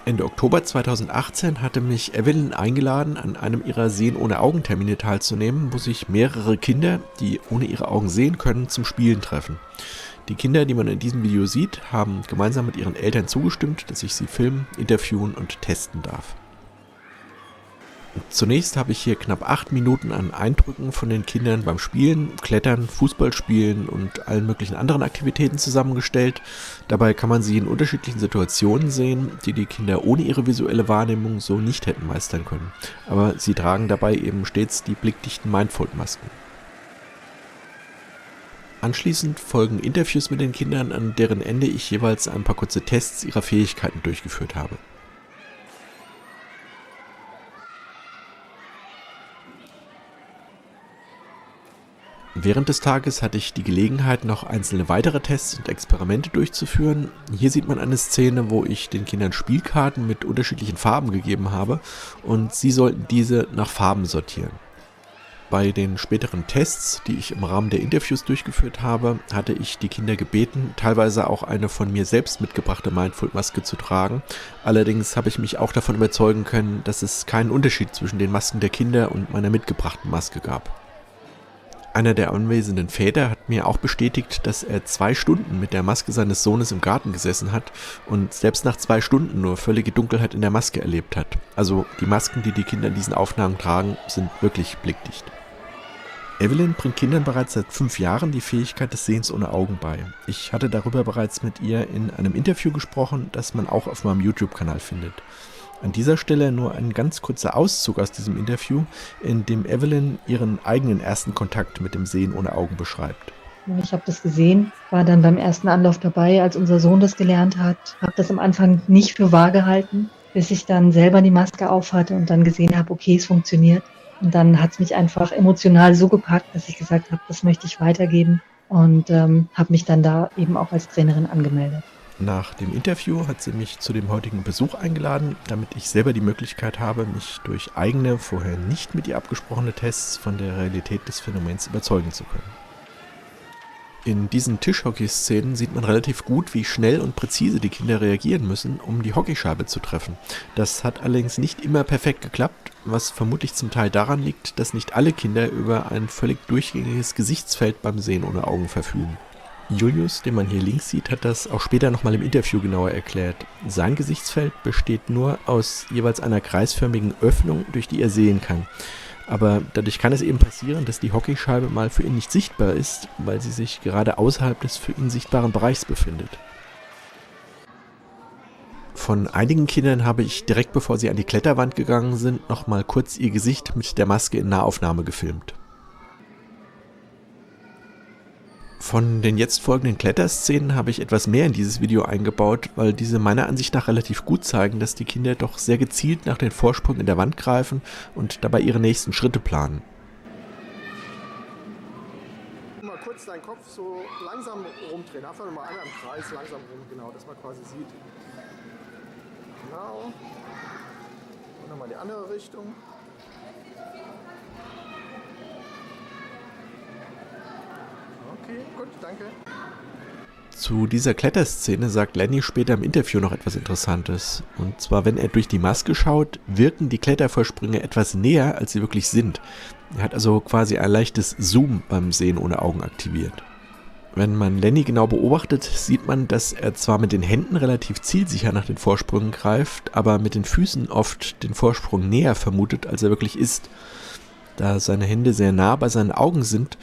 Ende Oktober 2018 hatte mich Evelyn eingeladen, an einem ihrer Sehen-ohne-Augen-Termine teilzunehmen, wo sich mehrere Kinder, die ohne ihre Augen sehen können, zum Spielen treffen. Die Kinder, die man in diesem Video sieht, haben gemeinsam mit ihren Eltern zugestimmt, dass ich sie filmen, interviewen und testen darf. Zunächst habe ich hier knapp 8 Minuten an Eindrücken von den Kindern beim Spielen, Klettern, Fußballspielen und allen möglichen anderen Aktivitäten zusammengestellt. Dabei kann man sie in unterschiedlichen Situationen sehen, die die Kinder ohne ihre visuelle Wahrnehmung so nicht hätten meistern können. Aber sie tragen dabei eben stets die blickdichten Mindfold-Masken. Anschließend folgen Interviews mit den Kindern, an deren Ende ich jeweils ein paar kurze Tests ihrer Fähigkeiten durchgeführt habe. Während des Tages hatte ich die Gelegenheit, noch einzelne weitere Tests und Experimente durchzuführen. Hier sieht man eine Szene, wo ich den Kindern Spielkarten mit unterschiedlichen Farben gegeben habe und sie sollten diese nach Farben sortieren. Bei den späteren Tests, die ich im Rahmen der Interviews durchgeführt habe, hatte ich die Kinder gebeten, teilweise auch eine von mir selbst mitgebrachte Mindfold-Maske zu tragen. Allerdings habe ich mich auch davon überzeugen können, dass es keinen Unterschied zwischen den Masken der Kinder und meiner mitgebrachten Maske gab. Einer der anwesenden Väter hat mir auch bestätigt, dass er 2 Stunden mit der Maske seines Sohnes im Garten gesessen hat und selbst nach 2 Stunden nur völlige Dunkelheit in der Maske erlebt hat. Also die Masken, die die Kinder in diesen Aufnahmen tragen, sind wirklich blickdicht. Evelyn bringt Kindern bereits seit 5 Jahren die Fähigkeit des Sehens ohne Augen bei. Ich hatte darüber bereits mit ihr in einem Interview gesprochen, das man auch auf meinem YouTube-Kanal findet. An dieser Stelle nur ein ganz kurzer Auszug aus diesem Interview, in dem Evelyn ihren eigenen ersten Kontakt mit dem Sehen ohne Augen beschreibt. Ich habe das gesehen, war dann beim ersten Anlauf dabei, als unser Sohn das gelernt hat, habe das am Anfang nicht für wahr gehalten, bis ich dann selber die Maske aufhatte und dann gesehen habe, okay, es funktioniert. Und dann hat es mich einfach emotional so gepackt, dass ich gesagt habe, das möchte ich weitergeben und habe mich dann da eben auch als Trainerin angemeldet. Nach dem Interview hat sie mich zu dem heutigen Besuch eingeladen, damit ich selber die Möglichkeit habe, mich durch eigene, vorher nicht mit ihr abgesprochene Tests von der Realität des Phänomens überzeugen zu können. In diesen Tischhockey-Szenen sieht man relativ gut, wie schnell und präzise die Kinder reagieren müssen, um die Hockeyscheibe zu treffen. Das hat allerdings nicht immer perfekt geklappt, was vermutlich zum Teil daran liegt, dass nicht alle Kinder über ein völlig durchgängiges Gesichtsfeld beim Sehen ohne Augen verfügen. Julius, den man hier links sieht, hat das auch später nochmal im Interview genauer erklärt. Sein Gesichtsfeld besteht nur aus jeweils einer kreisförmigen Öffnung, durch die er sehen kann. Aber dadurch kann es eben passieren, dass die Hockeyscheibe mal für ihn nicht sichtbar ist, weil sie sich gerade außerhalb des für ihn sichtbaren Bereichs befindet. Von einigen Kindern habe ich direkt bevor sie an die Kletterwand gegangen sind, nochmal kurz ihr Gesicht mit der Maske in Nahaufnahme gefilmt. Von den jetzt folgenden Kletterszenen habe ich etwas mehr in dieses Video eingebaut, weil diese meiner Ansicht nach relativ gut zeigen, dass die Kinder doch sehr gezielt nach den Vorsprüngen in der Wand greifen und dabei ihre nächsten Schritte planen. Mal kurz deinen Kopf so langsam rumdrehen, einfach mal einmal im Kreis langsam rum, genau, dass man quasi sieht. Genau. Und nochmal in die andere Richtung. Okay, gut, danke. Zu dieser Kletterszene sagt Lenny später im Interview noch etwas Interessantes. Und zwar, wenn er durch die Maske schaut, wirken die Klettervorsprünge etwas näher, als sie wirklich sind. Er hat also quasi ein leichtes Zoom beim Sehen ohne Augen aktiviert. Wenn man Lenny genau beobachtet, sieht man, dass er zwar mit den Händen relativ zielsicher nach den Vorsprüngen greift, aber mit den Füßen oft den Vorsprung näher vermutet, als er wirklich ist. Da seine Hände sehr nah bei seinen Augen sind,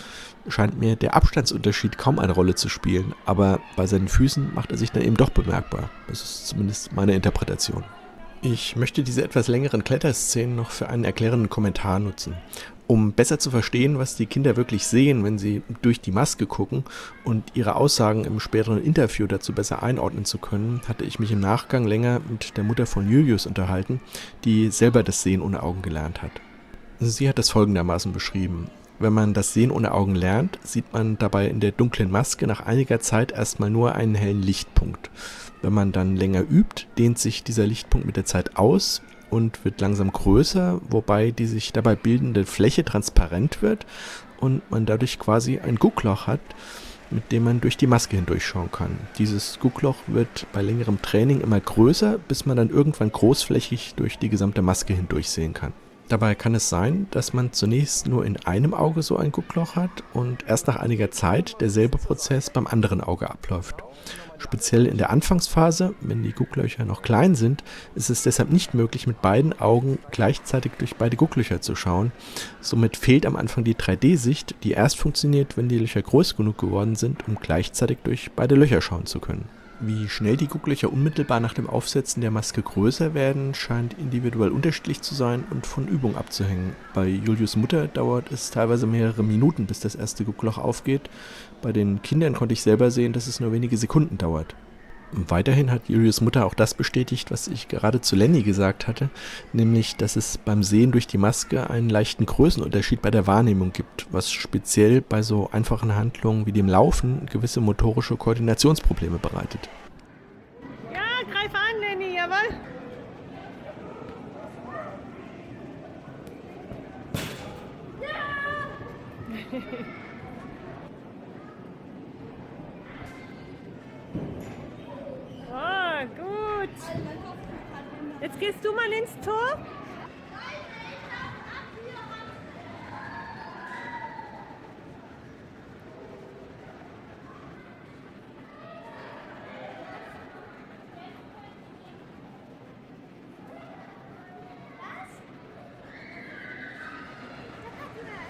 scheint mir der Abstandsunterschied kaum eine Rolle zu spielen, aber bei seinen Füßen macht er sich dann eben doch bemerkbar. Das ist zumindest meine Interpretation. Ich möchte diese etwas längeren Kletterszenen noch für einen erklärenden Kommentar nutzen. Um besser zu verstehen, was die Kinder wirklich sehen, wenn sie durch die Maske gucken und ihre Aussagen im späteren Interview dazu besser einordnen zu können, hatte ich mich im Nachgang länger mit der Mutter von Julius unterhalten, die selber das Sehen ohne Augen gelernt hat. Sie hat das folgendermaßen beschrieben. Wenn man das Sehen ohne Augen lernt, sieht man dabei in der dunklen Maske nach einiger Zeit erstmal nur einen hellen Lichtpunkt. Wenn man dann länger übt, dehnt sich dieser Lichtpunkt mit der Zeit aus und wird langsam größer, wobei die sich dabei bildende Fläche transparent wird und man dadurch quasi ein Guckloch hat, mit dem man durch die Maske hindurchschauen kann. Dieses Guckloch wird bei längerem Training immer größer, bis man dann irgendwann großflächig durch die gesamte Maske hindurchsehen kann. Dabei kann es sein, dass man zunächst nur in einem Auge so ein Guckloch hat und erst nach einiger Zeit derselbe Prozess beim anderen Auge abläuft. Speziell in der Anfangsphase, wenn die Gucklöcher noch klein sind, ist es deshalb nicht möglich, mit beiden Augen gleichzeitig durch beide Gucklöcher zu schauen. Somit fehlt am Anfang die 3D-Sicht, die erst funktioniert, wenn die Löcher groß genug geworden sind, um gleichzeitig durch beide Löcher schauen zu können. Wie schnell die Gucklöcher unmittelbar nach dem Aufsetzen der Maske größer werden, scheint individuell unterschiedlich zu sein und von Übung abzuhängen. Bei Julius' Mutter dauert es teilweise mehrere Minuten, bis das erste Guckloch aufgeht. Bei den Kindern konnte ich selber sehen, dass es nur wenige Sekunden dauert. Weiterhin hat Julius' Mutter auch das bestätigt, was ich gerade zu Lenny gesagt hatte, nämlich, dass es beim Sehen durch die Maske einen leichten Größenunterschied bei der Wahrnehmung gibt, was speziell bei so einfachen Handlungen wie dem Laufen gewisse motorische Koordinationsprobleme bereitet. Ja, greif an, Lenny, jawohl. Oh, gut. Jetzt gehst du mal ins Tor.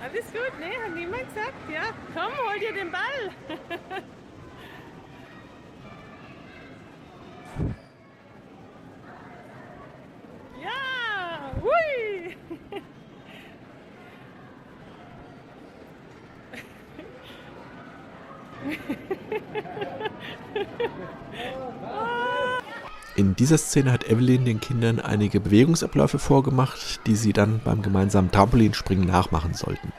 Alles gut, ne? Hat niemand gesagt? Ja, komm, hol dir den Ball. Ja, hui. In dieser Szene hat Evelyn den Kindern einige Bewegungsabläufe vorgemacht, die sie dann beim gemeinsamen Trampolinspringen nachmachen sollten.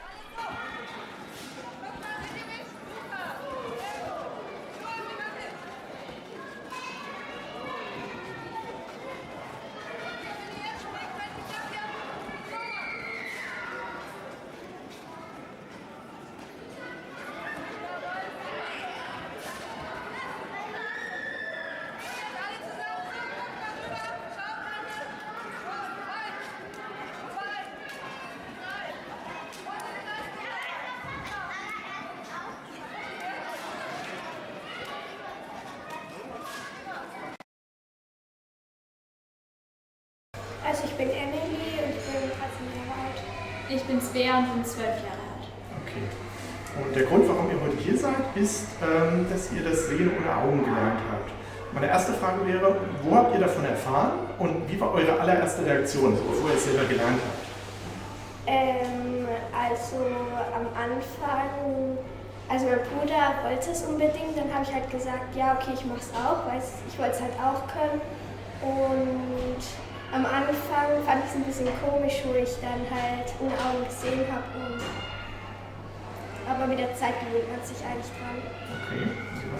Also ich bin Emily und ich bin 13 Jahre alt. Ich bin Svea und bin 12 Jahre alt. Okay. Und der Grund, warum ihr heute hier seid, ist, dass ihr das Sehen ohne Augen gelernt habt. Meine erste Frage wäre, wo habt ihr davon erfahren und wie war eure allererste Reaktion, bevor ihr es selber gelernt habt? Also am Anfang, also mein Bruder wollte es unbedingt, dann habe ich halt gesagt, ja okay, ich mach's auch, weil ich wollte es halt auch können. Und am Anfang fand ich es ein bisschen komisch, wo ich dann halt ohne Augen gesehen habe. Aber mit der Zeit gewöhnt man sich eigentlich dran. Okay.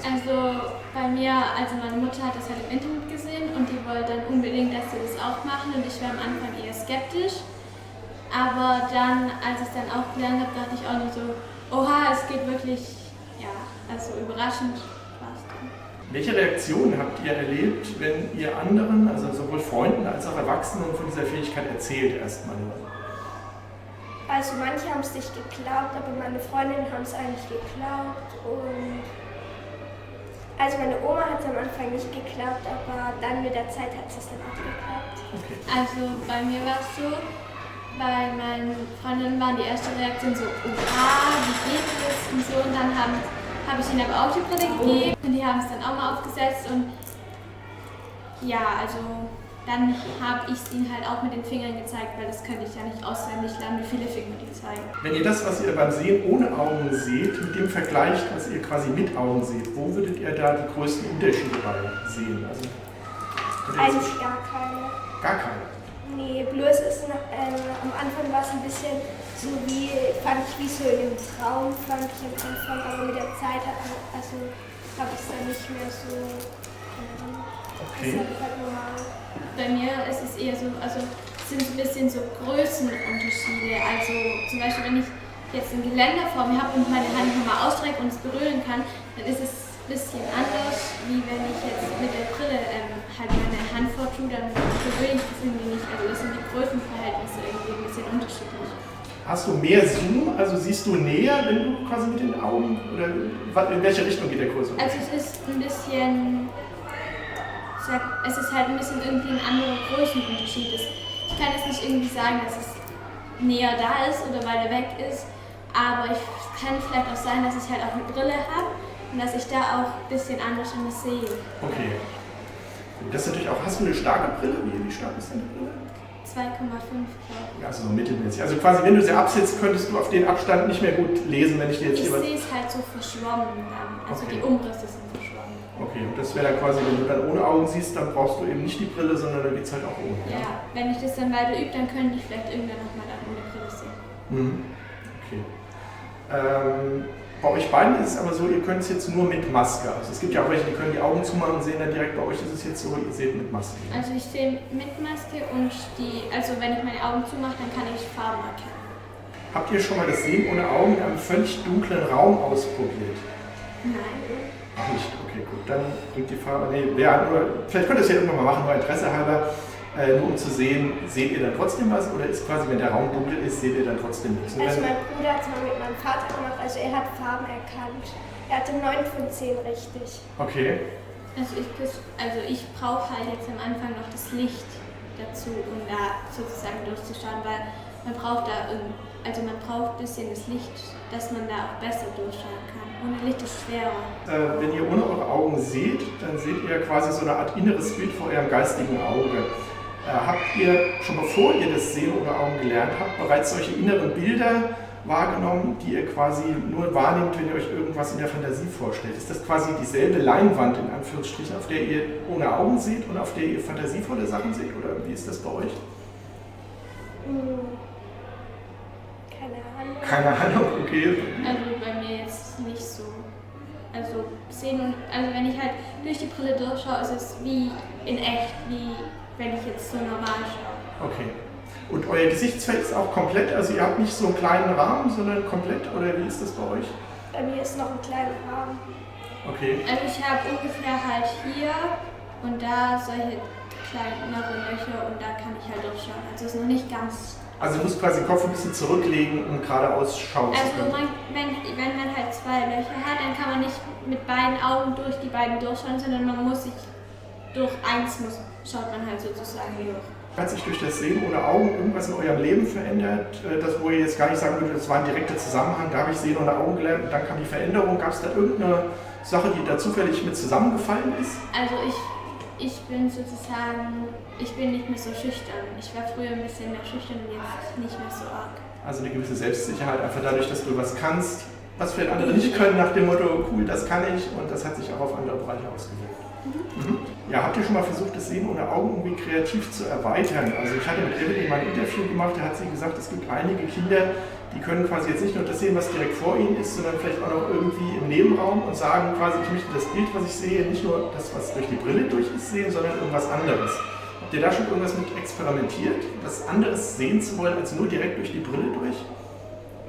Also bei mir, also meine Mutter hat das halt im Internet gesehen und die wollte dann unbedingt, dass wir das auch machen und ich war am Anfang eher skeptisch. Aber dann, als ich es dann auch gelernt habe, dachte ich auch nur so, oha, es geht wirklich, ja, also überraschend war es dann. Welche Reaktionen habt ihr erlebt, wenn ihr anderen, also sowohl Freunden als auch Erwachsenen, von dieser Fähigkeit erzählt erstmal? Also manche haben es nicht geglaubt, aber meine Freundinnen haben es eigentlich geglaubt. Und also meine Oma hat es am Anfang nicht geglaubt, aber dann mit der Zeit hat sie es dann auch geglaubt. Okay. Also bei mir war es so, bei meinen Freundinnen war die erste Reaktion so, oha, wie geht das und so. Und dann habe ich ihnen aber auch die Brille gegeben und die haben es dann auch mal aufgesetzt. Und ja, also dann habe ich es ihnen halt auch mit den Fingern gezeigt, weil das könnte ich ja nicht auswendig lernen, wie viele Finger die zeigen. Wenn ihr das, was ihr beim Sehen ohne Augen seht, mit dem vergleicht, was ihr quasi mit Augen seht, wo würdet ihr da die größten Unterschiede bei sehen? Also, Eigentlich gar keine. gar keine. Nee, bloß ist am Anfang war es ein bisschen so wie, fand ich wie so in einem Traum, fand ich am Anfang, aber mit der Zeit habe ich es dann nicht mehr so. Okay. Das ist halt normal. Bei mir ist es eher so, also es sind ein bisschen so Größenunterschiede. Also zum Beispiel, wenn ich jetzt ein Geländer vor mir habe und meine Hand nochmal ausstrecke und es berühren kann, dann ist es ein bisschen anders, wie wenn ich jetzt mit der Brille halt meine Hand vortue, dann berühre ich das irgendwie nicht. Also das sind die Größenverhältnisse irgendwie ein bisschen unterschiedlich. Hast du mehr Zoom? Also siehst du näher, wenn du quasi mit den Augen, oder in welche Richtung geht der Kurs? Also es ist ein bisschen, es ist halt ein bisschen irgendwie ein anderer Größenunterschied. Ich kann jetzt nicht irgendwie sagen, dass es näher da ist oder weiter weg ist, aber es kann vielleicht auch sein, dass ich halt auch eine Brille habe und dass ich da auch ein bisschen anders sehe. Okay. Das ist natürlich auch, hast du eine starke Brille? Wie stark ist deine Brille? 2,5 glaube ich. Also so mittelmäßig. Also quasi, wenn du sie absetzt, könntest du auf den Abstand nicht mehr gut lesen, wenn ich dir jetzt hier was... Ich sehe es halt so verschwommen dann. Also okay. Die Umrisse sind verschwommen. Okay, und das wäre dann quasi, wenn du dann ohne Augen siehst, dann brauchst du eben nicht die Brille, sondern dann geht es halt auch ohne. Ja, wenn ich das dann weiter übe, dann könnte ich vielleicht irgendwann nochmal dann ohne Brille sehen. Mhm. Okay. Bei euch beiden ist es aber so, ihr könnt es jetzt nur mit Maske. Also es gibt ja auch welche, die können die Augen zumachen und sehen dann direkt. Bei euch ist es jetzt so, ihr seht mit Maske. Also ich sehe mit Maske und also wenn ich meine Augen zumache, dann kann ich Farben erkennen. Habt ihr schon mal das Sehen ohne Augen in einem völlig dunklen Raum ausprobiert? Nein. Ach nicht, okay, gut. Dann bringt die Farbe. Nee, vielleicht könnt ihr es ja irgendwann mal machen, nur Interesse halber. Nur um zu sehen, seht ihr dann trotzdem was oder ist quasi, wenn der Raum dunkel ist, seht ihr dann trotzdem nichts? Also mein Bruder hat es mal mit meinem Vater gemacht, also er hat Farben erkannt. Er hatte 9 von 10 richtig. Okay. Also ich brauche halt jetzt am Anfang noch das Licht dazu, um da sozusagen durchzuschauen, weil man braucht man braucht ein bisschen das Licht, dass man da auch besser durchschauen kann. Ohne Licht ist es schwerer. Wenn ihr ohne eure Augen seht, dann seht ihr quasi so eine Art inneres Bild vor eurem geistigen Auge. Habt ihr schon bevor ihr das Sehen ohne Augen gelernt habt, bereits solche inneren Bilder wahrgenommen, die ihr quasi nur wahrnehmt, wenn ihr euch irgendwas in der Fantasie vorstellt? Ist das quasi dieselbe Leinwand in Anführungsstrichen, auf der ihr ohne Augen seht und auf der ihr fantasievolle Sachen seht? Oder wie ist das bei euch? Keine Ahnung, okay. Also bei mir jetzt nicht so. Also sehen und wenn ich halt durch die Brille durchschaue, ist es wie in echt, wie wenn ich jetzt so normal schaue. Okay. Und euer Gesichtsfeld ist auch komplett, also ihr habt nicht so einen kleinen Rahmen, sondern komplett, oder wie ist das bei euch? Bei mir ist noch ein kleiner Rahmen. Okay. Also ich habe ungefähr halt hier und da solche kleinere Löcher und da kann ich halt durchschauen. Also es ist noch nicht ganz... Also du musst quasi den Kopf ein bisschen zurücklegen, um geradeaus schauen zu können. Also wenn man halt 2 Löcher hat, dann kann man nicht mit beiden Augen durch die beiden durchschauen, sondern man muss sich durch eins schaut man halt sozusagen durch. Hat sich durch das Sehen ohne Augen irgendwas in eurem Leben verändert, das wo ihr jetzt gar nicht sagen würdet, das war ein direkter Zusammenhang, da habe ich Sehen ohne Augen gelernt und dann kam die Veränderung. Gab es da irgendeine Sache, die da zufällig mit zusammengefallen ist? Also ich bin sozusagen, ich bin nicht mehr so schüchtern. Ich war früher ein bisschen mehr schüchtern und jetzt nicht mehr so arg. Also eine gewisse Selbstsicherheit, einfach dadurch, dass du was kannst, was vielleicht andere nicht können, nach dem Motto, cool, das kann ich, und das hat sich auch auf andere Bereiche ausgewirkt. Mhm. Ja, habt ihr schon mal versucht, das Sehen ohne Augen irgendwie kreativ zu erweitern? Also ich hatte mit Evelyn mal ein Interview gemacht, da hat sie gesagt, es gibt einige Kinder, die können quasi jetzt nicht nur das sehen, was direkt vor ihnen ist, sondern vielleicht auch noch irgendwie im Nebenraum und sagen quasi, ich möchte das Bild, was ich sehe, nicht nur das, was durch die Brille durch ist, sehen, sondern irgendwas anderes. Habt ihr da schon irgendwas mit experimentiert, was anderes sehen zu wollen, als nur direkt durch die Brille durch?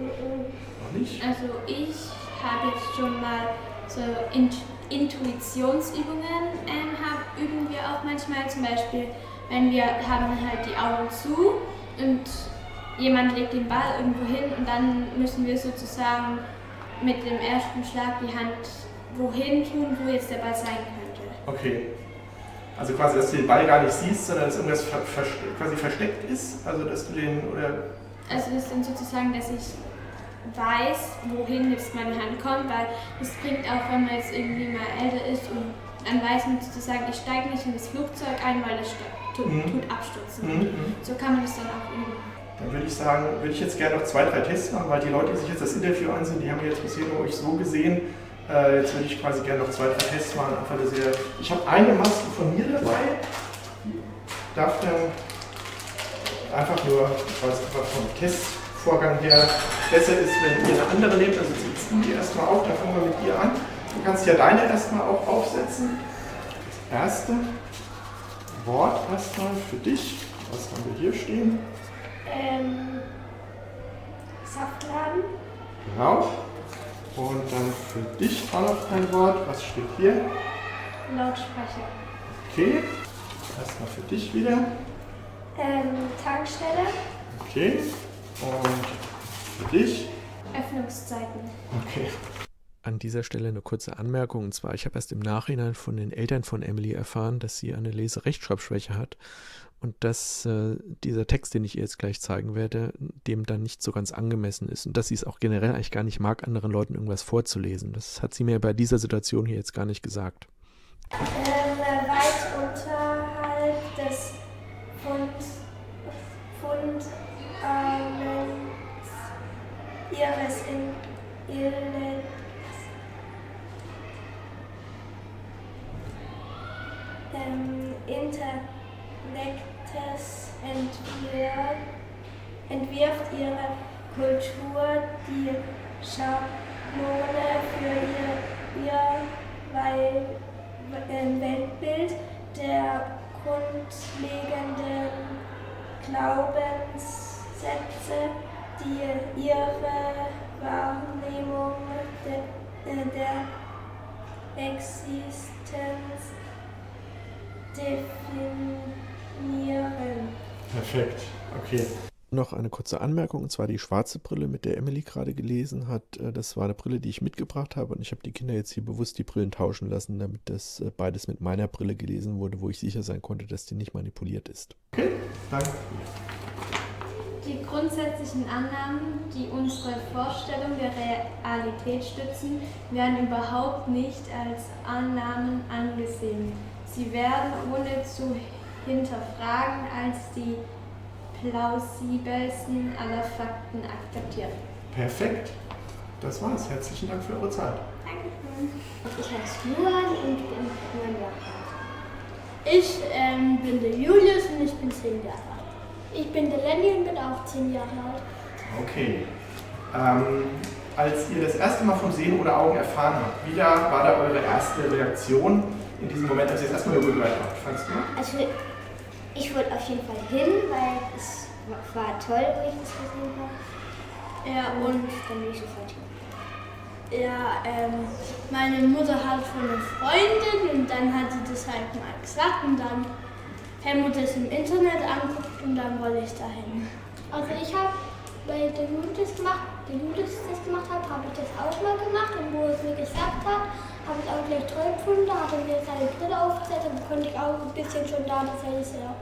Noch nicht? Also ich habe jetzt schon mal so Intuitionsübungen üben wir auch manchmal, zum Beispiel, wenn wir haben halt die Augen zu und jemand legt den Ball irgendwo hin und dann müssen wir sozusagen mit dem ersten Schlag die Hand wohin tun, wo jetzt der Ball sein könnte. Okay. Also quasi, dass du den Ball gar nicht siehst, sondern dass irgendwas quasi versteckt ist, also dass du den, oder... Also das ist dann sozusagen, dass ich weiß, wohin jetzt meine Hand kommt, weil das bringt auch, wenn man jetzt irgendwie mal älter ist und dann weiß man sozusagen, ich steige nicht in das Flugzeug ein, weil es tut abstürzen. So kann man das dann auch üben. Dann würde ich sagen, würde ich jetzt gerne noch 2, 3 Tests machen, weil die Leute, die sich jetzt das Interview ansehen, die haben jetzt bisher nur euch so gesehen. Jetzt würde ich quasi gerne noch 2, 3 Tests machen. Ich habe eine Maske von mir dabei, darf dann einfach nur, weil es einfach vom Testvorgang her besser ist, wenn ihr eine andere nehmt. Also ziehst du die erstmal auf, dann fangen wir mit ihr an. Du kannst ja deine erstmal auch aufsetzen. Das erste Wort erstmal für dich. Was haben wir hier stehen? Saftladen. Genau. Und dann für dich auch noch ein Wort. Was steht hier? Lautsprecher. Okay. Erstmal für dich wieder. Tankstelle. Okay. Und für dich? Öffnungszeiten. Okay. An dieser Stelle eine kurze Anmerkung, und zwar, ich habe erst im Nachhinein von den Eltern von Emily erfahren, dass sie eine Leserechtschreibschwäche hat und dass dieser Text, den ich ihr jetzt gleich zeigen werde, dem dann nicht so ganz angemessen ist und dass sie es auch generell eigentlich gar nicht mag, anderen Leuten irgendwas vorzulesen. Das hat sie mir bei dieser Situation hier jetzt gar nicht gesagt. Weit unterhalb des ihres Intellektes entwirft ihre Kultur die Schablone für ihr Weltbild der grundlegenden Glaubenssätze, die ihre Wahrnehmung der Existenz definieren. Perfekt. Okay. Noch eine kurze Anmerkung, und zwar die schwarze Brille, mit der Emily gerade gelesen hat. Das war eine Brille, die ich mitgebracht habe, und ich habe die Kinder jetzt hier bewusst die Brillen tauschen lassen, damit das beides mit meiner Brille gelesen wurde, wo ich sicher sein konnte, dass die nicht manipuliert ist. Okay, danke. Die grundsätzlichen Annahmen, die unsere Vorstellung der Realität stützen, werden überhaupt nicht als Annahmen angesehen. Sie werden ohne zu hinterfragen als die plausibelsten aller Fakten akzeptiert. Perfekt. Das war's. Herzlichen Dank für eure Zeit. Danke. Ich heiße Julian und bin 9 Jahre alt. Ich bin der Julius und ich bin 10 Jahre alt. Ich bin der Lenny und bin auch 10 Jahre alt. Okay. Als ihr das erste Mal vom Sehen ohne Augen erfahren habt, wie war da eure erste Reaktion in diesem Moment, als ihr das erstmal nur gehört habt? Fandst du? Also ich wollte auf jeden Fall hin, weil es war toll, wo ich das gesehen habe. Ja, Und dann bin ich sofort hin. ja, meine Mutter hat von einer Freundin und dann hat sie das halt mal gesagt und dann Helmut es im Internet anguckt und dann wollte ich dahin. Also ich habe bei der Judith das gemacht hat, habe ich das auch mal gemacht und wo es mir gesagt hat, habe ich auch gleich toll gefunden. Da hat er mir seine Brille aufgesetzt und konnte ich auch ein bisschen schon da das Hälse. Ja.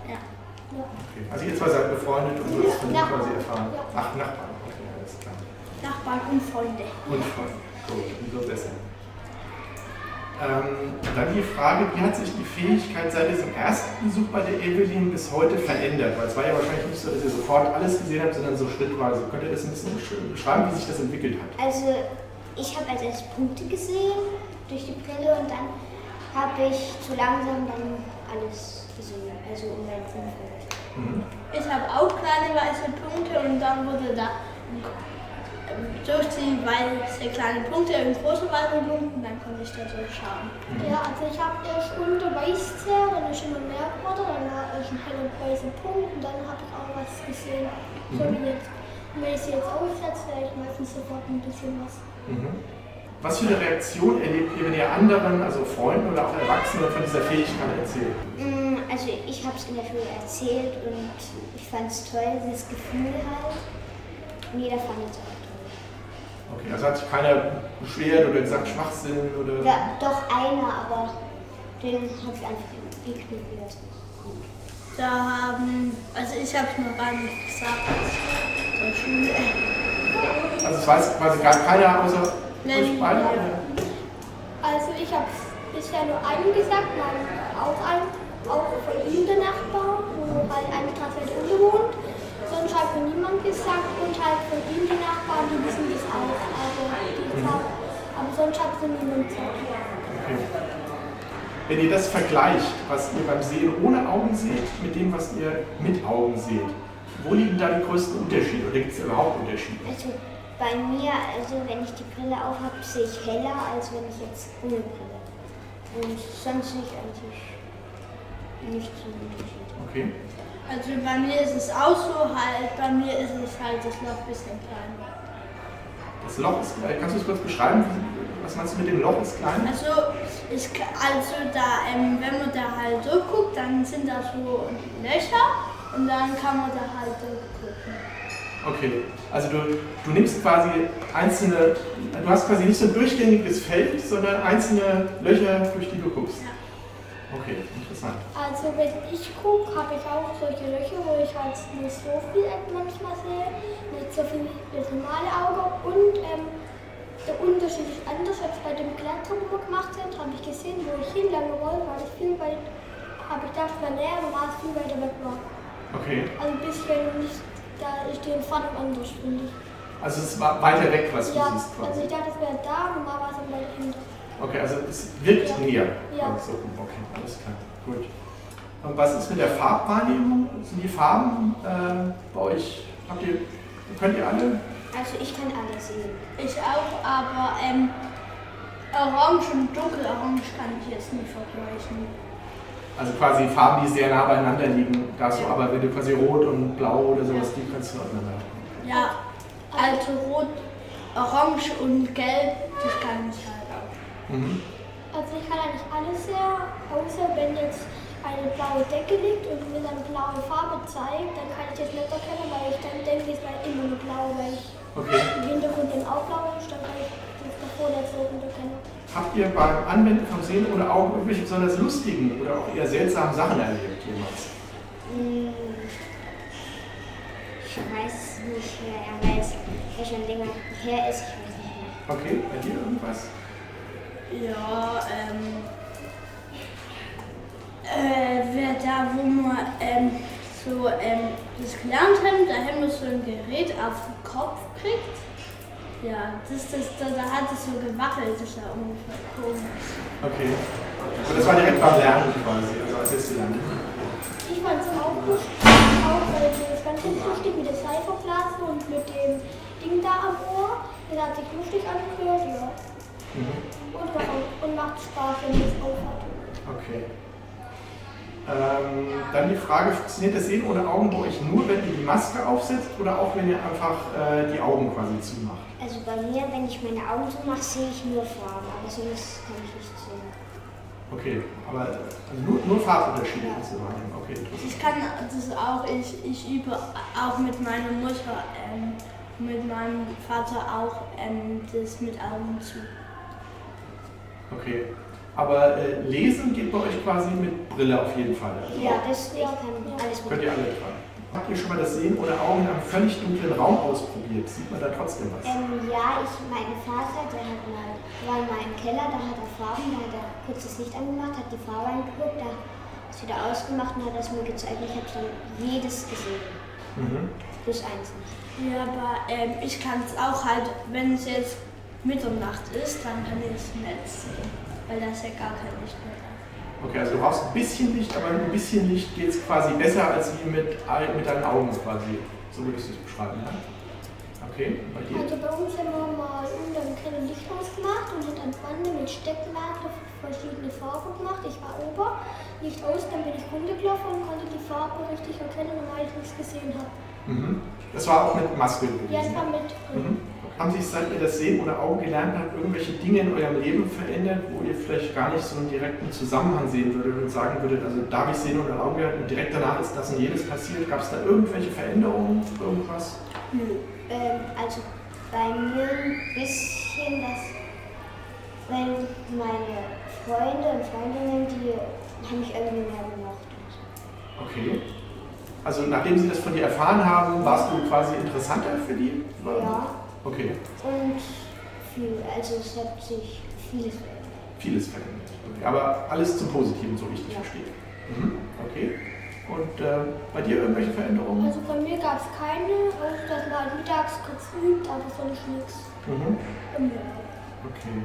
Okay. Also ihr zwei seid befreundet und du hast von ihm quasi erfahren. Ja. Ach, Nachbarn. Okay, alles klar. Nachbarn und Freunde. Und Freunde. Gut, umso besser. Dann die Frage, wie hat sich die Fähigkeit seit diesem ersten Besuch bei der Evelyn bis heute verändert? Weil es war ja wahrscheinlich nicht so, dass ihr sofort alles gesehen habt, sondern so schrittweise. Könnt ihr das ein bisschen beschreiben, wie sich das entwickelt hat? Also ich habe als erstes Punkte gesehen durch die Brille und dann habe ich zu langsam dann alles gesehen, also um mein Umfeld. Ich habe auch kleine weiße Punkte und dann wurde da durch die weiße kleine Punkte in große weiße Punkte und dann konnte ich da so schauen. Ja, also ich habe erst unter weiß her, dann ist immer mehr geworden, dann war ich ein heller weißer Punkt und dann habe ich auch was gesehen, so wie jetzt. Und wenn ich sie jetzt aufsetze, wäre ich meistens sofort ein bisschen was. Was für eine Reaktion erlebt ihr, wenn ihr anderen, also Freunden oder auch Erwachsenen von dieser Fähigkeit erzählt? Also ich habe es in der Schule erzählt und ich fand es toll, dieses Gefühl halt. Und jeder fand es auch toll. Okay, also hat sich keiner beschwert oder gesagt Schwachsinn oder... Ja, doch einer, aber den habe ich einfach ignoriert. Also ich habe es noch gar nicht gesagt, zur Schule. Also es weiß quasi gar keiner außer euch beide? Ja. Oder? Also ich habe bisher nur einen gesagt, auch von ihm der Nachbar, wo halt eine Straße weiter unten wohnt. Sonst hat mir niemand gesagt und halt von ihm die Nachbarn, die wissen das auch. Aber sonst hat mir niemand gesagt. Okay. Wenn ihr das vergleicht, was ihr beim Sehen ohne Augen seht, mit dem, was ihr mit Augen seht, wo liegen da die größten Unterschiede oder gibt es überhaupt Unterschiede? Also bei mir, also wenn ich die Brille auf habe, sehe ich heller, als wenn ich jetzt ohne Brille. Und sonst sehe ich eigentlich nicht so einen Unterschied. Okay. Also bei mir ist es auch so halt, bei mir ist es halt das Loch ein bisschen kleiner. Das Loch ist klein. Kannst du es kurz beschreiben? Was meinst du mit dem Loch ist klein? Also da, wenn man da halt durchguckt, dann sind da so Löcher und dann kann man da halt durchgucken. Okay, also du nimmst quasi einzelne, du hast quasi nicht so ein durchgängiges Feld, sondern einzelne Löcher, durch die du guckst. Ja. Okay, interessant. Also wenn ich gucke, habe ich auch solche Löcher, wo ich halt nicht so viel manchmal sehe, nicht so viel wie das normale Auge und der Unterschied ist anders als bei dem Klettern, wo wir gemacht haben, habe ich gesehen, wo ich hinlangen wollte, war das viel weit, habe ich gedacht, war näher, aber war es viel weiter weg war. Okay. Also ein bisschen nicht, da ist die Entfernung anders, finde ich. Also es war weiter weg, was du Ja, siehst quasi. also ich dachte, es wäre da, normal war es dann weiter hinten. Okay, also es wirkt näher. Ja. So, okay, alles klar. Gut. Und was ist mit der Farbwahrnehmung? Sind die Farben bei euch, könnt ihr alle? Also ich kann alles sehen. Ich auch, aber Orange und Dunkelorange kann ich jetzt nicht vergleichen. Also quasi Farben, die sehr nah beieinander liegen, darfst du, aber wenn du quasi Rot und Blau oder sowas, die kannst du auseinander. Ja, also Rot, Orange und Gelb, das kann ich halt auch. Mhm. Also ich kann eigentlich alles sehen, außer wenn jetzt eine blaue Decke liegt und mir dann blaue Farbe zeigt, dann kann ich das nicht erkennen, weil ich dann denke, es wäre immer nur blau, weil ich im Hintergrund dann auch blau ist, dann kann ich das davor nicht so gut erkennen. Habt ihr beim Anwenden vom Sehen ohne Augen irgendwelche besonders lustigen oder auch eher seltsamen Sachen erlebt jemals? Ich weiß nicht mehr, weil es ja schon länger her ist, ich weiß nicht mehr. Okay, bei dir irgendwas? Ja, da wo wir das gelernt haben, da haben wir so ein Gerät auf den Kopf gekriegt. Ja, da hat es so gewackelt, das ist ja ungefähr komisch. Okay. Und das war direkt beim Lernen quasi, also als ihr es gelernt habt? Ich fand es auch lustig, weil das Ganze lustig mit der Cypherblase und mit dem Ding da am Ohr. Das hat sich lustig angehört, ja. Und macht Spaß, wenn man es aufhat. Okay. Dann die Frage, funktioniert das Sehen ohne Augen bei euch nur, wenn ihr die Maske aufsetzt oder auch wenn ihr einfach die Augen quasi zumacht? Also bei mir, wenn ich meine Augen zumache, sehe ich nur Farben, aber sonst kann ich nicht sehen. Okay, aber also nur Farbunterschiede kannst du wahrnehmen. Okay, interessant. Ich kann das auch, ich übe auch mit meiner Mutter, mit meinem Vater auch das mit Augen zu. Okay. Aber lesen geht bei euch quasi mit Brille auf jeden Fall. Ja, das kann alles Könnt ihr alle tragen. Habt ihr schon mal das Sehen ohne Augen in einem völlig dunklen Raum ausprobiert? Sieht man da trotzdem was? Ja, mein Vater, der war mal im Keller, da hat er Farben, da hat er kurz das Licht angemacht, hat die Farbe angeguckt, da ist wieder ausgemacht und hat es mir gezeigt. Ich habe dann jedes gesehen. Plus eins nicht. Ja, aber ich kann es auch halt, wenn es jetzt Mitternacht ist, dann kann ich es nicht sehen, weil da ist ja gar kein Licht mehr da. Okay, also du brauchst ein bisschen Licht, aber mit ein bisschen Licht geht es quasi besser als wie mit deinen Augen quasi. So würdest du es beschreiben, ja? Okay, bei dir? Also bei uns haben wir mal unter dem Keller Licht ausgemacht und hat an Wände mit Stecknadeln verschiedene Farben gemacht. Ich war oben, Licht aus, dann bin ich runtergelaufen und konnte die Farbe richtig erkennen, weil ich nichts gesehen habe. Das war auch mit Maske gewesen? Ja, das war mit. Haben sich, seit ihr das Sehen ohne Augen gelernt habt, irgendwelche Dinge in eurem Leben verändert, wo ihr vielleicht gar nicht so einen direkten Zusammenhang sehen würdet und sagen würdet, also da habe ich Sehen ohne Augen gehört und direkt danach ist das und jenes passiert. Gab es da irgendwelche Veränderungen, irgendwas? Also bei mir ein bisschen, weil meine Freunde und Freundinnen, die haben mich irgendwie mehr gemocht. Okay. Also nachdem sie das von dir erfahren haben, warst du quasi interessanter für die? Ja. Okay. Und es hat sich vieles verändert. Vieles verändert. Okay. Aber alles zum Positiven, so wie ich dich verstehe. Okay. Und bei dir irgendwelche Veränderungen? Also bei mir gab es keine, außer dass man halt mittags kurz übt, aber sonst nichts. Okay.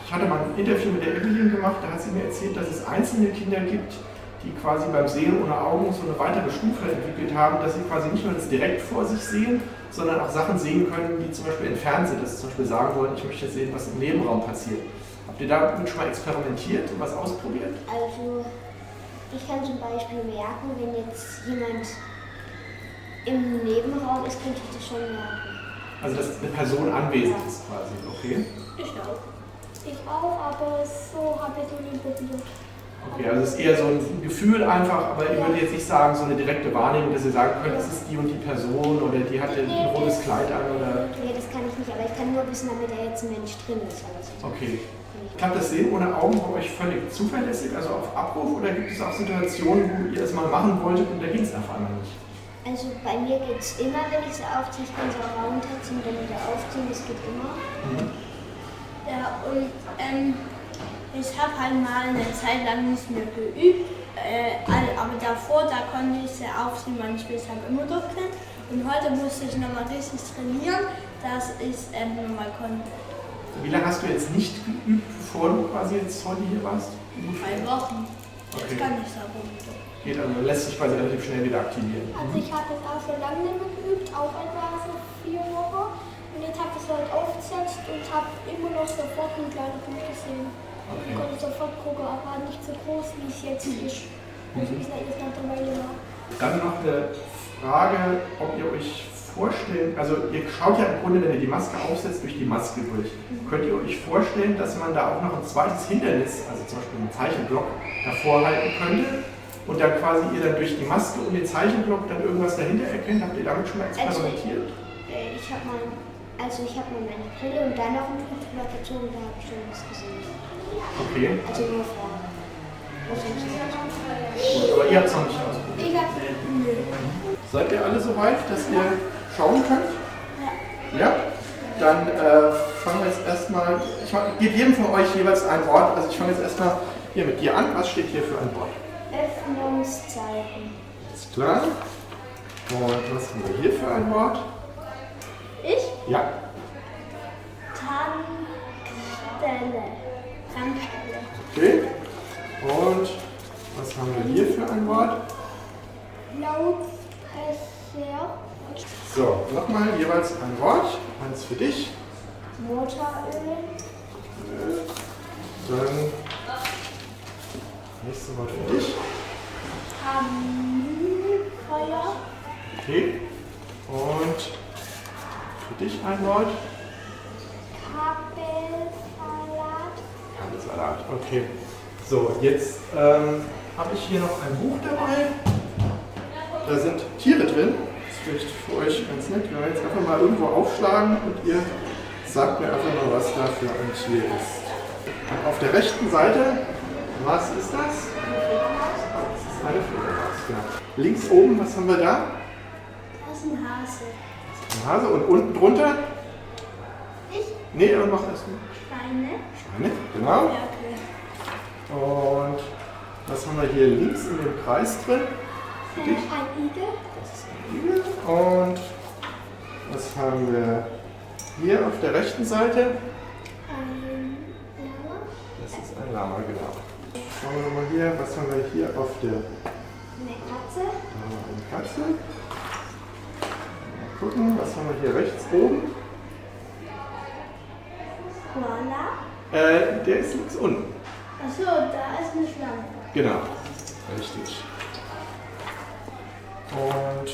Ich hatte mal ein Interview mit der Evelyn gemacht, da hat sie mir erzählt, dass es einzelne Kinder gibt, die quasi beim Sehen ohne Augen so eine weitere Stufe entwickelt haben, dass sie quasi nicht nur das direkt vor sich sehen, sondern auch Sachen sehen können, die zum Beispiel entfernt sind, dass sie zum Beispiel sagen wollen, ich möchte sehen, was im Nebenraum passiert. Habt ihr damit schon mal experimentiert und was ausprobiert? Also ich kann zum Beispiel merken, wenn jetzt jemand im Nebenraum ist, könnte ich das schon merken. Also dass eine Person anwesend ist quasi, okay? Ich auch. Ich auch, aber so habe ich es noch nie probiert. Okay, also es ist eher so ein Gefühl einfach, aber ihr würdet jetzt nicht sagen, so eine direkte Wahrnehmung, dass ihr sagen könnt, das ist die und die Person oder die hatte ein rotes Kleid an oder... Nee, das kann ich nicht, aber ich kann nur wissen, damit da jetzt ein Mensch drin ist. Okay. Klappt das Sehen ohne Augen bei euch völlig zuverlässig, also auf Abruf, oder gibt es auch Situationen, wo ihr es mal machen wolltet und da ging es einfach einmal nicht? Also bei mir geht es immer, wenn ich sie aufziehe, ich kann sie auch runterziehen, dann wieder aufziehen, das geht immer. Ja, und ich habe halt mal eine Zeit lang nicht mehr geübt, aber davor, da konnte ich sie aufziehen, weil ich es halt immer durchkenne. Und heute musste ich nochmal richtig trainieren, dass ich es nochmal konnte. Wie lange hast du jetzt nicht geübt, bevor du quasi jetzt heute hier warst? 3 Wochen. Okay. Jetzt kann ich es aber wieder. Geht also, lässt sich quasi relativ schnell wieder aktivieren. Also ich habe jetzt auch schon lange nicht mehr geübt, auch etwa so 4 Wochen. Und jetzt habe ich es halt aufgesetzt und habe immer noch sofort einen kleinen Punkt gesehen. Okay. Ich konnte sofort gucken, aber nicht so groß, wie es jetzt ist. Also wie es jetzt nach der Weile war. Dann noch eine Frage, ob ihr euch vorstellen, also ihr schaut ja im Grunde, wenn ihr die Maske aufsetzt, durch die Maske durch. Könnt ihr euch vorstellen, dass man da auch noch ein zweites Hindernis, also zum Beispiel einen Zeichenblock, davor halten könnte und dann quasi ihr dann durch die Maske und den Zeichenblock dann irgendwas dahinter erkennt? Habt ihr damit schon mal experimentiert? Ich habe mal meine Brille und dann noch einen Tuch drüber gezogen, da habe ich schon was gesehen. Okay. Also nur vorne. Gut, aber ihr habt es noch nicht ausprobiert. Ich habe Seid ihr alle so weit, dass ihr schauen könnt? Ja? Dann fangen wir jetzt erstmal, ich gebe jedem von euch jeweils ein Wort. Also ich fange jetzt erstmal hier mit dir an. Was steht hier für ein Wort? Öffnungszeichen. Ist klar. Und was haben wir hier für ein Wort? Ich? Ja. Tankstelle. Okay. Und was haben wir hier für ein Wort? Lautsprecher. So, nochmal jeweils ein Wort. Eins für dich. Motoröl. Dann nächste Wort für dich. Kaminfeuer. Okay. Und für dich ein Wort. Kabelsalat. Kabelsalat, okay. So, jetzt habe ich hier noch ein Buch dabei. Da sind Tiere drin. Das ist vielleicht für euch ganz nett. Wir werden jetzt einfach mal irgendwo aufschlagen und ihr sagt mir einfach mal, was da für ein Tier ist. Und auf der rechten Seite, was ist das? Das ist eine Fledermaus, genau. Links oben, was haben wir da? Das ist ein Hase. Das ist ein Hase. Und unten drunter? Ich? Nee, und noch erst Schweine. Schweine, genau. Ja, okay. Und was haben wir hier links in dem Kreis drin? Für dich? Ein Igel. Das ist ein Igel. Und was haben wir hier auf der rechten Seite? Ein Lama. Das ist ein Lama, genau. Schauen wir nochmal hier, was haben wir hier auf der Eine Katze. Eine Katze. Mal gucken, was haben wir hier rechts oben? Koala. Der ist links unten. Achso, da ist eine Schlange. Genau, richtig. Und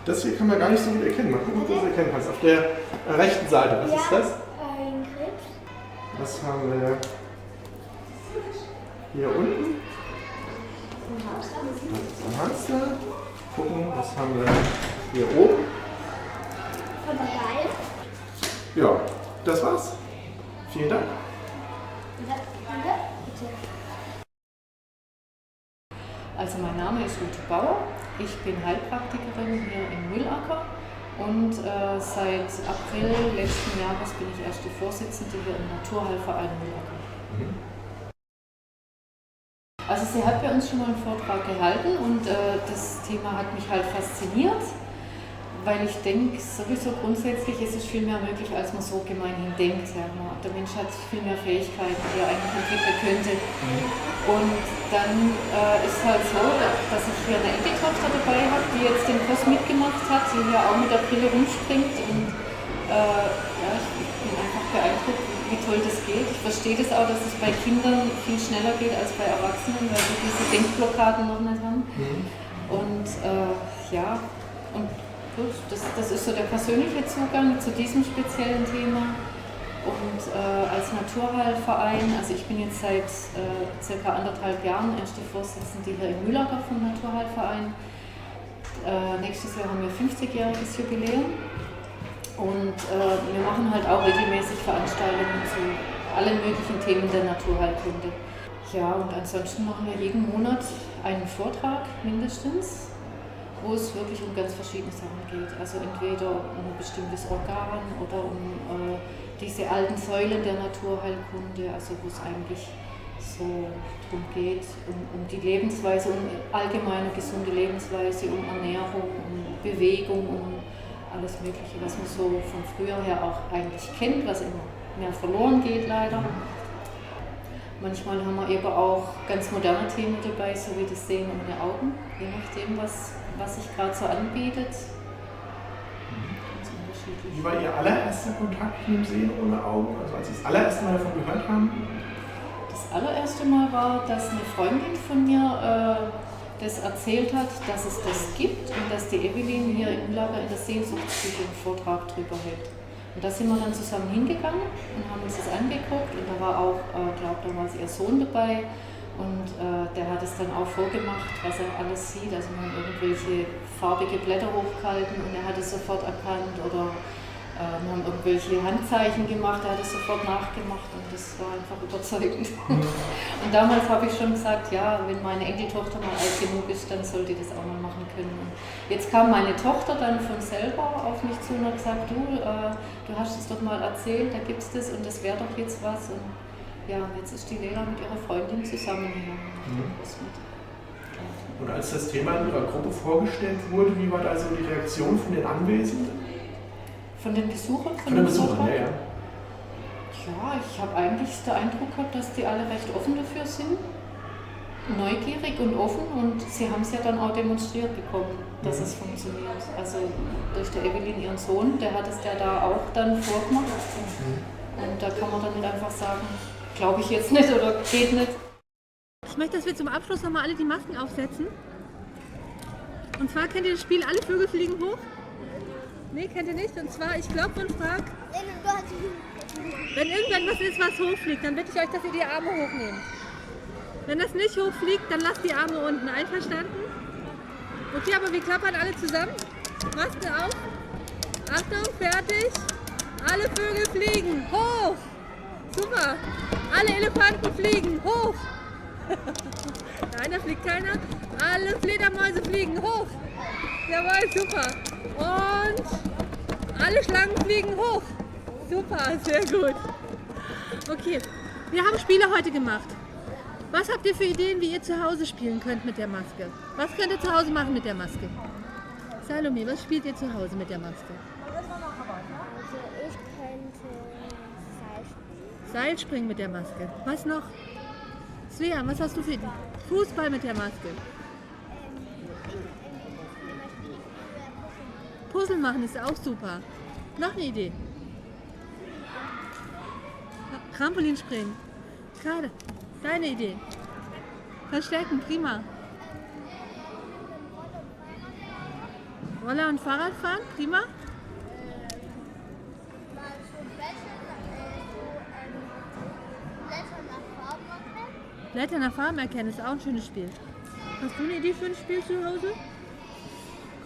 das hier kann man gar nicht so gut erkennen. Mal gucken, ob du das erkennen kannst. Auf der rechten Seite, was ist das? Ein Krebs. Was haben wir hier unten? Das ist ein Hamster. Gucken, was haben wir hier oben? Papagei. Ja, das war's. Vielen Dank. Also mein Name ist Ute Bauer, ich bin Heilpraktikerin hier in Mühlacker und seit April letzten Jahres bin ich erste Vorsitzende hier im Naturheilverein Mühlacker. Also sie hat bei uns schon mal einen Vortrag gehalten und das Thema hat mich halt fasziniert, weil ich denke, sowieso grundsätzlich ist es viel mehr möglich, als man so gemeinhin denkt. Ja. Der Mensch hat viel mehr Fähigkeiten, die er eigentlich entwickeln könnte. Und dann ist halt so, dass ich hier eine Enkeltochter dabei habe, die jetzt den Kurs mitgemacht hat, die hier auch mit der Brille rumspringt. Und ja, ich bin einfach beeindruckt, wie toll das geht. Ich verstehe das auch, dass es bei Kindern viel schneller geht als bei Erwachsenen, weil sie diese Denkblockaden noch nicht haben. Und ja, Und gut, das ist so der persönliche Zugang zu diesem speziellen Thema. Und als Naturheilverein, also ich bin jetzt seit circa 1,5 Jahren erste Vorsitzende hier in Mühlacker vom Naturheilverein. Nächstes Jahr haben wir 50-jähriges Jubiläum und wir machen halt auch regelmäßig Veranstaltungen zu allen möglichen Themen der Naturheilkunde. Ja, und ansonsten machen wir jeden Monat einen Vortrag mindestens, wo es wirklich um ganz verschiedene Sachen geht. Also entweder um ein bestimmtes Organ oder um diese alten Säulen der Naturheilkunde, also wo es eigentlich so darum geht, um die Lebensweise, um allgemeine gesunde Lebensweise, um Ernährung, um Bewegung, um alles Mögliche, was man so von früher her auch eigentlich kennt, was immer mehr verloren geht leider. Manchmal haben wir eben auch ganz moderne Themen dabei, so wie das Sehen ohne Augen, je nachdem, was sich gerade so anbietet. Ganz unterschiedlich. Wie war Ihr allererster Kontakt mit dem Sehen ohne Augen? Also als Sie das allererste Mal davon gehört haben? Das allererste Mal war, dass eine Freundin von mir das erzählt hat, dass es das gibt und dass die Evelyn hier im Lager in der Sehnsuchtsküche einen Vortrag drüber hält. Und da sind wir dann zusammen hingegangen und haben uns das angeguckt und da war auch, glaube ich, damals ihr Sohn dabei und der hat es dann auch vorgemacht, was er alles sieht. Also wir haben irgendwelche farbige Blätter hochgehalten und er hat es sofort erkannt oder wir haben irgendwelche Handzeichen gemacht, er hat es sofort nachgemacht und das war einfach überzeugend. Und damals habe ich schon gesagt, ja, wenn meine Enkeltochter mal alt genug ist, dann soll die das auch mal machen können. Und jetzt kam meine Tochter dann von selber auf mich zu und hat gesagt, du hast es doch mal erzählt, da gibt es das und das wäre doch jetzt was. Und ja, jetzt ist die Lena mit ihrer Freundin zusammen hier. Und als das Thema in Ihrer Gruppe vorgestellt wurde, wie war da also die Reaktion von den Anwesenden? Von den Besuchern? Von den Besuchern, ja. Ja, ich habe eigentlich den Eindruck gehabt, dass die alle recht offen dafür sind. Neugierig und offen und sie haben es ja dann auch demonstriert bekommen, dass es funktioniert. Also durch der Evelyn, ihren Sohn, der hat es ja da auch dann vorgemacht. Und da kann man dann nicht einfach sagen, glaube ich jetzt nicht oder geht nicht. Ich möchte, dass wir zum Abschluss nochmal alle die Masken aufsetzen. Und zwar kennt ihr das Spiel Alle Vögel fliegen hoch? Nee, kennt ihr nicht? Und zwar, ich glaube und frag, wenn irgendwann was ist, was hochfliegt, dann bitte ich euch, dass ihr die Arme hochnehmt. Wenn das nicht hochfliegt, dann lasst die Arme unten. Einverstanden? Okay, aber wir klappern alle zusammen. Masken auf. Achtung, fertig. Alle Vögel fliegen hoch. Super. Alle Elefanten fliegen hoch. Nein, da fliegt keiner. Alle Fledermäuse fliegen hoch. Jawohl, super. Und alle Schlangen fliegen hoch. Super, sehr gut. Okay, wir haben Spiele heute gemacht. Was habt ihr für Ideen, wie ihr zu Hause spielen könnt mit der Maske? Was könnt ihr zu Hause machen mit der Maske? Salome, was spielt ihr zu Hause mit der Maske? Also ich könnte Seilspringen mit der Maske. Was noch? Svea, was hast du für Ideen? Fußball mit der Maske. Puzzle machen ist auch super. Noch eine Idee? Trampolinspringen. Gerade. Deine Idee. Verstecken, prima. Roller und Fahrrad fahren, prima. Blätter nach Farben erkennen ist auch ein schönes Spiel. Hast du eine Idee für ein Spiel zu Hause?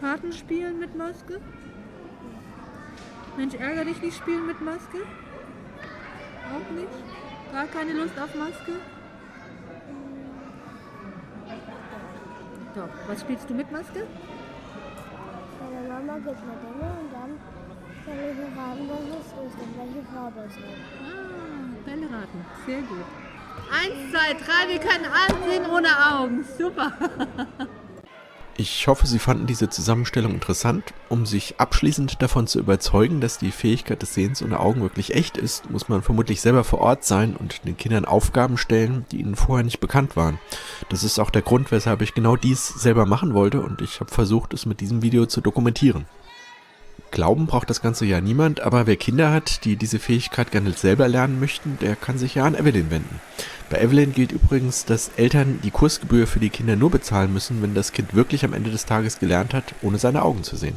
Karten spielen mit Maske? Mensch, ärger dich nicht spielen mit Maske? Auch nicht? Gar keine Lust auf Maske? Doch, was spielst du mit Maske? Meine Mama gibt mir Dinge und dann soll ich erraten, was es ist und welche Farbe es ist. Ah, Bälle raten. Sehr gut. 1, 2, 3, wir können ansehen ohne Augen. Super. Ich hoffe, Sie fanden diese Zusammenstellung interessant. Um sich abschließend davon zu überzeugen, dass die Fähigkeit des Sehens ohne Augen wirklich echt ist, muss man vermutlich selber vor Ort sein und den Kindern Aufgaben stellen, die ihnen vorher nicht bekannt waren. Das ist auch der Grund, weshalb ich genau dies selber machen wollte und ich habe versucht, es mit diesem Video zu dokumentieren. Glauben braucht das Ganze ja niemand, aber wer Kinder hat, die diese Fähigkeit gerne selber lernen möchten, der kann sich ja an Evelyn wenden. Bei Evelyn gilt übrigens, dass Eltern die Kursgebühr für die Kinder nur bezahlen müssen, wenn das Kind wirklich am Ende des Tages gelernt hat, ohne seine Augen zu sehen.